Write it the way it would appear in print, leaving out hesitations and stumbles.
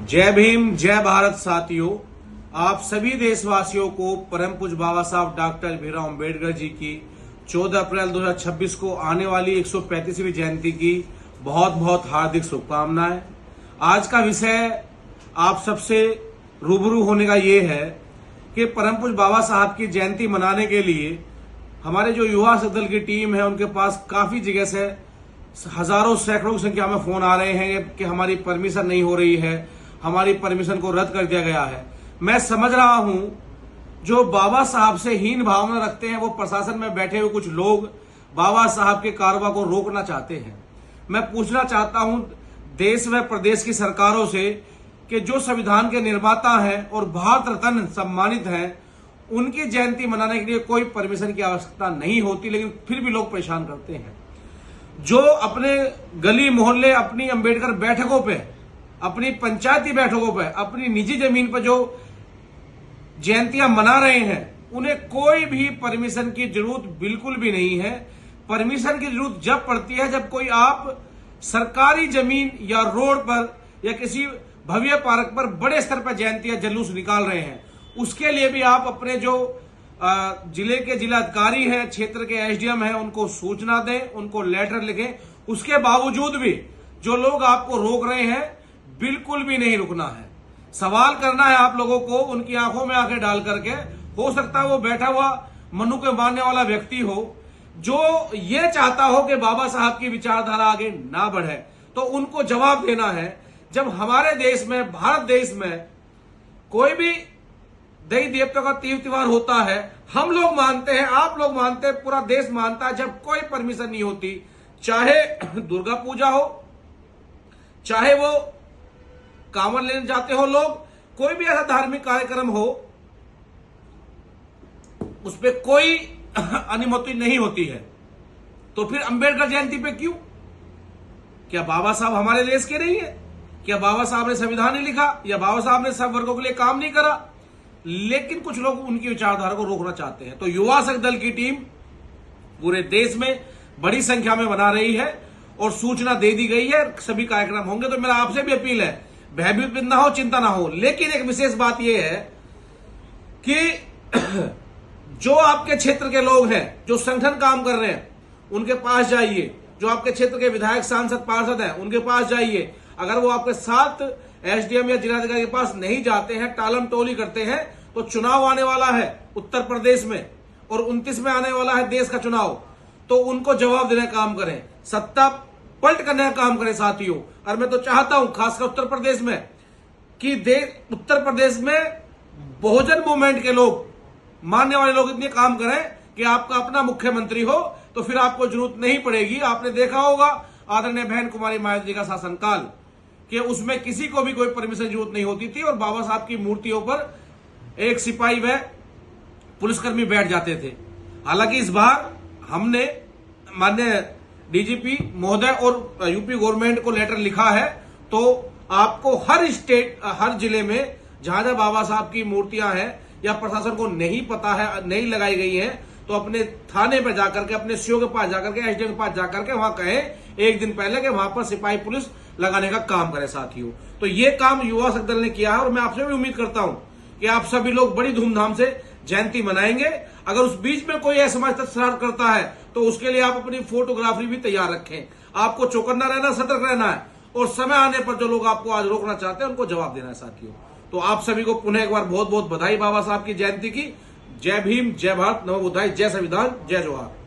जय भीम, जय भारत साथियों। आप सभी देशवासियों को परम पूज्य बाबा साहब डॉक्टर भीमराव अंबेडकर जी की 14 अप्रैल 2026 को आने वाली 135वीं जयंती की बहुत बहुत हार्दिक शुभकामनाएं। आज का विषय आप सबसे रूबरू होने का ये है कि परम पूज्य बाबा साहब की जयंती मनाने के लिए हमारे जो युवा दल की टीम है उनके पास काफी जगह से हजारों सैकड़ों की संख्या में फोन आ रहे हैं कि हमारी परमिशन नहीं हो रही है, हमारी परमिशन को रद्द कर दिया गया है। मैं समझ रहा हूं जो बाबा साहब से हीन भावना रखते हैं वो प्रशासन में बैठे हुए कुछ लोग बाबा साहब के कारोबार को रोकना चाहते हैं। मैं पूछना चाहता हूं देश व प्रदेश की सरकारों से कि जो संविधान के निर्माता हैं और भारत रत्न सम्मानित हैं, उनकी जयंती मनाने के लिए कोई परमिशन की आवश्यकता नहीं होती, लेकिन फिर भी लोग परेशान करते हैं। जो अपने गली मोहल्ले, अपनी अंबेडकर बैठकों पे, अपनी पंचायती बैठकों पे, अपनी निजी जमीन पर जो जयंतियां मना रहे हैं, उन्हें कोई भी परमिशन की जरूरत बिल्कुल भी नहीं है। परमिशन की जरूरत जब पड़ती है जब कोई आप सरकारी जमीन या रोड पर या किसी भव्य पार्क पर बड़े स्तर पर जयंतियां जुलूस निकाल रहे हैं। उसके लिए भी आप अपने जो जिले के जिलाधिकारी हैं, क्षेत्र के एसडीएम हैं, उनको सूचना दें, उनको लेटर लिखें। उसके बावजूद भी जो लोग आपको रोक रहे हैं, बिल्कुल भी नहीं रुकना है। सवाल करना है आप लोगों को, उनकी आंखों में आंखें डाल करके। हो सकता है वो बैठा हुआ मनु के मानने वाला व्यक्ति हो जो ये चाहता हो कि बाबा साहब की विचारधारा आगे ना बढ़े, तो उनको जवाब देना है। जब हमारे देश में, भारत देश में कोई भी देवी देवता का तीर्थ त्योहार होता है, हम लोग मानते हैं, आप लोग मानते हैं, पूरा देश मानता है, जब कोई परमिशन नहीं होती, चाहे दुर्गा पूजा हो, चाहे वो कांवड़ लेने जाते हो लोग, कोई भी ऐसा धार्मिक कार्यक्रम हो, उस पर कोई अनुमति नहीं होती है। तो फिर अंबेडकर जयंती पे क्यों? क्या बाबा साहब हमारे देश के नहीं है? क्या बाबा साहब ने संविधान नहीं लिखा? या बाबा साहब ने सब वर्गों के लिए काम नहीं करा? लेकिन कुछ लोग उनकी विचारधारा को रोकना चाहते हैं। तो युवा दल की टीम पूरे देश में बड़ी संख्या में बना रही है और सूचना दे दी गई है, सभी कार्यक्रम होंगे। तो मेरा आपसे भी अपील है, भयभीत ना हो, चिंता ना हो। लेकिन एक विशेष बात यह है कि जो आपके क्षेत्र के लोग हैं, जो संगठन काम कर रहे हैं, उनके पास जाइए। जो आपके क्षेत्र के विधायक, सांसद, पार्षद हैं, उनके पास जाइए। अगर वो आपके साथ एसडीएम या जिलाधिकारी के पास नहीं जाते हैं, टालम टोली करते हैं, तो चुनाव आने वाला है उत्तर प्रदेश में और 29 में आने वाला है देश का चुनाव। तो उनको जवाब देने का काम करें, सत्ता पलट करने का काम करें साथियों। और मैं तो चाहता हूं खासकर उत्तर प्रदेश में कि उत्तर प्रदेश में बहुजन मूवमेंट के लोग, मानने वाले लोग इतने काम करें कि आपका अपना मुख्यमंत्री हो, तो फिर आपको जरूरत नहीं पड़ेगी। आपने देखा होगा आदरणीय बहन कुमारी मायावती का शासनकाल, कि उसमें किसी को भी कोई परमिशन जरूरत नहीं होती थी और बाबा साहब की मूर्तियों पर एक सिपाही व पुलिसकर्मी बैठ जाते थे। हालांकि इस बार हमने माननीय डीजीपी महोदय और यूपी गवर्नमेंट को लेटर लिखा है, तो आपको हर स्टेट, हर जिले में जहां जहां बाबा साहब की मूर्तियां हैं या प्रशासन को नहीं पता है, नहीं लगाई गई है, तो अपने थाने पर जाकर के, अपने सीओ के पास जाकर के, एसडीएम के पास जाकर के वहां कहें एक दिन पहले कि वहां पर सिपाही पुलिस लगाने का काम करें साथियों। तो ये काम युवा दल ने किया है और मैं आपसे भी उम्मीद करता हूं कि आप सभी लोग बड़ी धूमधाम से जयंती मनाएंगे। अगर उस बीच में कोई असमाजिक शरारत करता है तो उसके लिए आप अपनी फोटोग्राफी भी तैयार रखें। आपको चौकन्ना रहना, सतर्क रहना है और समय आने पर जो लोग आपको आज रोकना चाहते हैं उनको जवाब देना है साथियों। तो आप सभी को पुनः एक बार बहुत बहुत बधाई बाबा साहब की जयंती की। जय भीम, जय भारत, नमो बुद्धाय, जय संविधान, जय जोहार।